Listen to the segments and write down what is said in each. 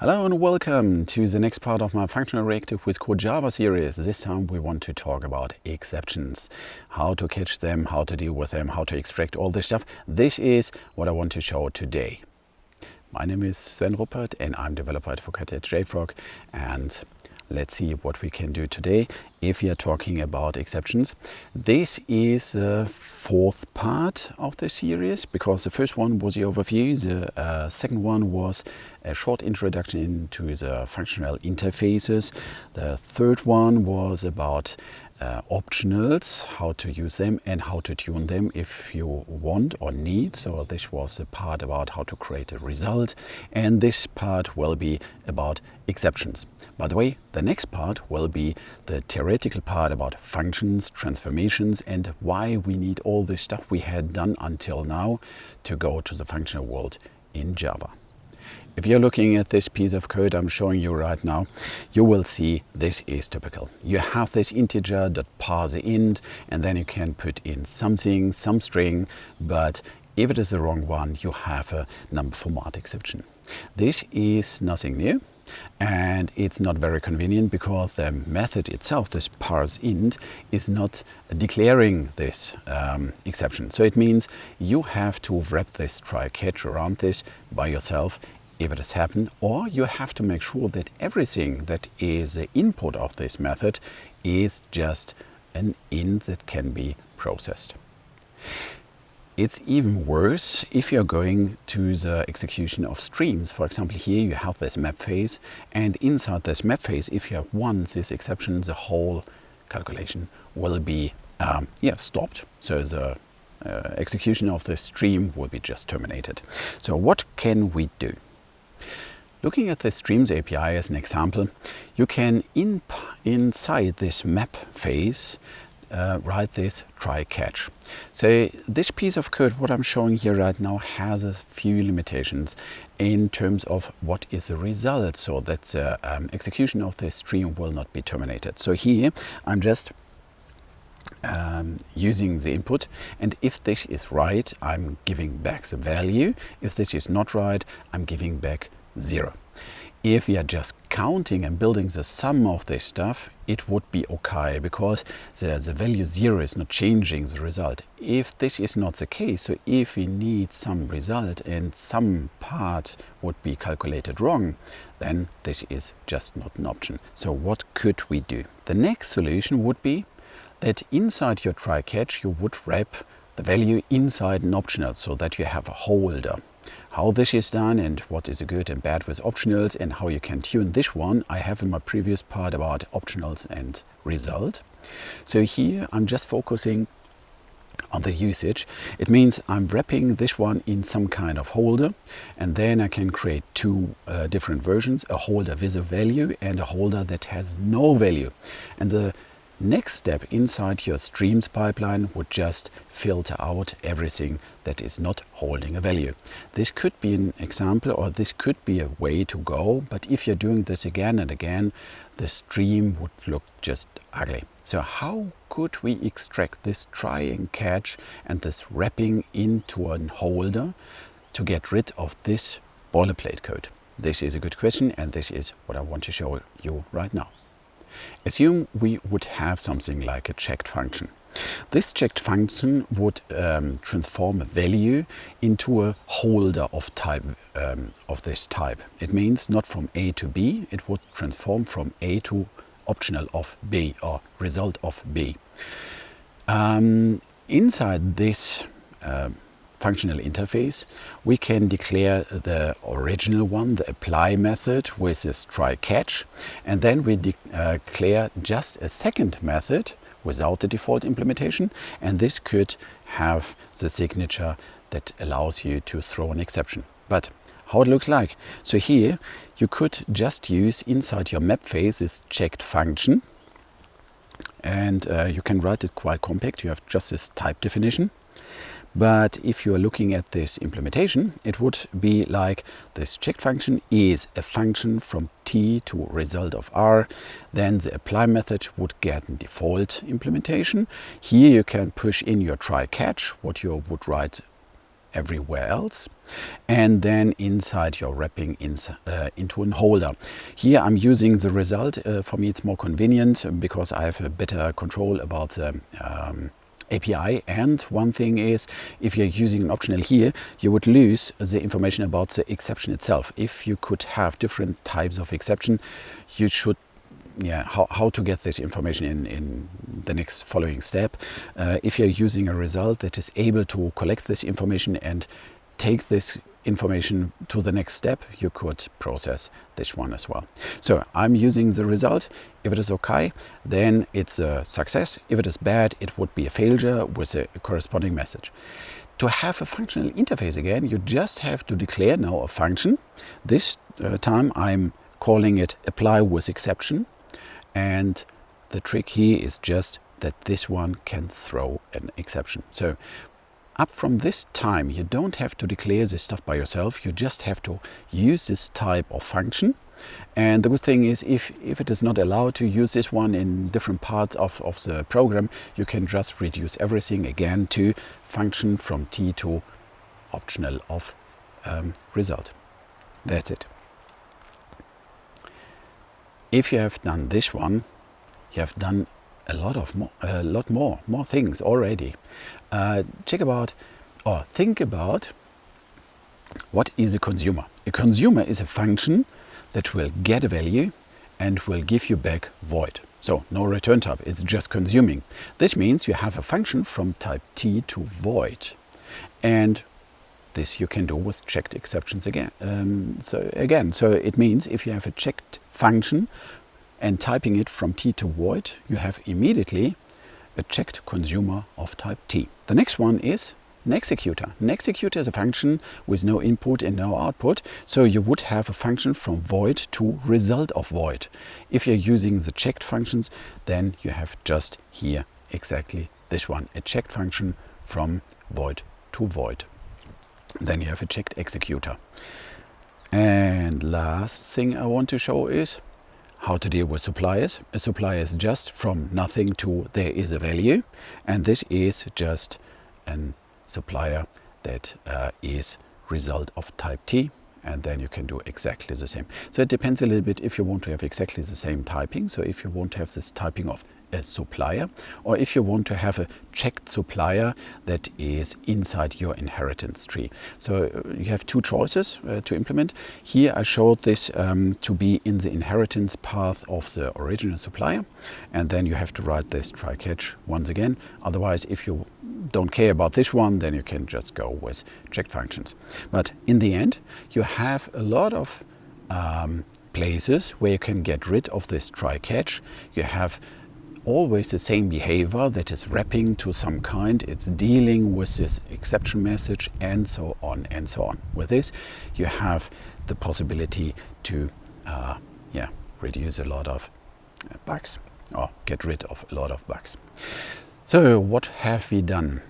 Hello and welcome to the next part of my Functional Reactive with Code Java series. This time we want to talk about exceptions, how to catch them, how to deal with them, how to extract all this stuff. This is what I want to show today. My name is Sven Ruppert and I'm developer advocate at JFrog, and let's see what we can do today if we are talking about exceptions. This is the fourth part of the series because the first one was the overview, the second one was a short introduction into the functional interfaces. The third one was about optionals, how to use them and how to tune them if you want or need. So this was the part about how to create a result, and this part will be about exceptions. By the way, the next part will be the theoretical part about functions, transformations, and why we need all this stuff we had done until now to go to the functional world in Java. If you're looking at this piece of code I'm showing you right now, you will see this is typical. You have this integer that parse int, and then you can put in something, some string, but if it is the wrong one, you have a number format exception. This is nothing new, and it's not very convenient because the method itself, this parse int, is not declaring this exception. So it means you have to wrap this try catch around this by yourself if it has happened, or you have to make sure that everything that is the input of this method is just an int that can be processed. It's even worse if you're going to the execution of streams. For example, here you have this map phase, and inside this map phase, if you have once this exception, the whole calculation will be stopped. So the execution of the stream will be just terminated. So what can we do? Looking at the Streams API as an example, you can inside this map phase write this try catch. So this piece of code, what I'm showing here right now, has a few limitations in terms of what is the result, so that the execution of the stream will not be terminated. So here I'm just using the input, and if this is right, I'm giving back the value. If this is not right, I'm giving back 0. If we are just counting and building the sum of this stuff, it would be okay because the value 0 is not changing the result. If this is not the case, so if we need some result and some part would be calculated wrong, then this is just not an option. So what could we do? The next solution would be that inside your try catch you would wrap the value inside an optional so that you have a holder. How this is done and what is good and bad with optionals and how you can tune this one, I have in my previous part about optionals and result. So here I'm just focusing on the usage. It means I'm wrapping this one in some kind of holder, and then I can create two different versions, a holder with a value and a holder that has no value. And the next step inside your streams pipeline would just filter out everything that is not holding a value. This could be an example, or this could be a way to go, but if you're doing this again and again, the stream would look just ugly. So how could we extract this try and catch and this wrapping into a holder to get rid of this boilerplate code? This is a good question, and this is what I want to show you right now. Assume we would have something like a checked function. This checked function would transform a value into a holder of type of this type. It means not from A to B, it would transform from A to optional of B or result of B. Inside this functional interface, we can declare the original one, the apply method with this try catch, and then we declare just a second method without the default implementation, and this could have the signature that allows you to throw an exception. But how it looks like? So here you could just use inside your map phase this checked function, and you can write it quite compact. You have just this type definition. But if you are looking at this implementation, it would be like this checked function is a function from T to result of R. Then the apply method would get a default implementation. Here you can push in your try catch, what you would write everywhere else, and then inside you're wrapping into a holder. Here I'm using the result. For me it's more convenient because I have a better control about the API. And one thing is, if you're using an optional here, you would lose the information about the exception itself. If you could have different types of exception, you should how to get this information in the next following step. If you're using a result that is able to collect this information and take this information to the next step, you could process this one as well. So I'm using the result. If it is okay, then it's a success. If it is bad, it would be a failure with a corresponding message. To have a functional interface again, you just have to declare now a function. This time I'm calling it apply with exception. And the trick here is just that this one can throw an exception. So up from this time, you don't have to declare this stuff by yourself. You just have to use this type of function. And the good thing is, if it is not allowed to use this one in different parts of the program, you can just reduce everything again to function from T to optional of result. That's it. If you have done this one, you have done a lot more things already. Think about what is a consumer. A consumer is a function that will get a value and will give you back void. So no return type, it's just consuming. This means you have a function from type T to void. And this you can do with checked exceptions again. So it means if you have a checked function and typing it from T to void, you have immediately a checked consumer of type T. The next one is an executor. An executor is a function with no input and no output. So you would have a function from void to result of void. If you're using the checked functions, then you have just here exactly this one, a checked function from void to void. Then you have a checked executor. And last thing I want to show is how to deal with suppliers. A supplier is just from nothing to there is a value, and this is just a supplier that is result of type T, and then you can do exactly the same. So it depends a little bit if you want to have exactly the same typing. So if you want to have this typing of a supplier, or if you want to have a checked supplier that is inside your inheritance tree. So you have two choices to implement. Here I showed this to be in the inheritance path of the original supplier, and then you have to write this try catch once again. Otherwise, if you don't care about this one, then you can just go with checked functions. But in the end, you have a lot of places where you can get rid of this try catch. You have always the same behavior that is wrapping to some kind. It's dealing with this exception message and so on and so on. With this, you have the possibility to reduce a lot of bugs, or get rid of a lot of bugs. So what have we done?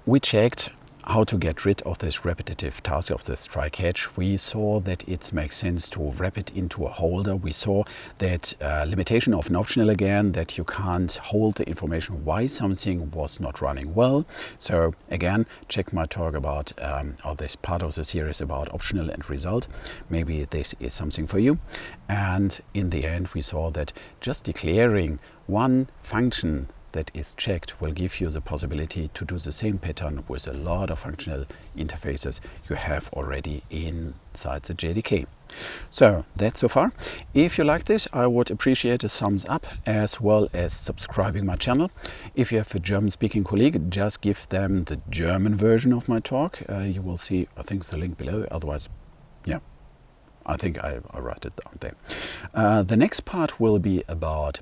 We checked how to get rid of this repetitive task of this try catch. We saw that it makes sense to wrap it into a holder. We saw that limitation of an optional again, that you can't hold the information why something was not running well. So again, check my talk about or this part of the series about optional and result. Maybe this is something for you. And in the end, we saw that just declaring one function that is checked will give you the possibility to do the same pattern with a lot of functional interfaces you have already inside the JDK. So that's so far. If you like this, I would appreciate a thumbs up as well as subscribing my channel. If you have a German speaking colleague, just give them the German version of my talk. You will see, I think, the link below. Otherwise, yeah, I think I write it down there. The next part will be about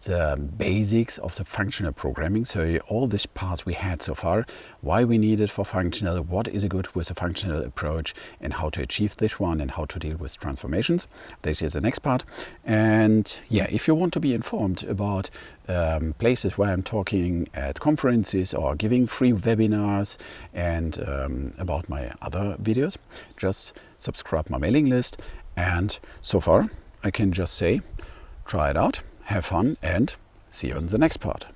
the basics of the functional programming. So all these parts we had so far, why we need it for functional, what is good with a functional approach, and how to achieve this one, and how to deal with transformations. This is the next part. And yeah, if you want to be informed about places where I'm talking at conferences or giving free webinars, and about my other videos, just subscribe my mailing list. And so far I can just say, try it out, have fun, and see you in the next part.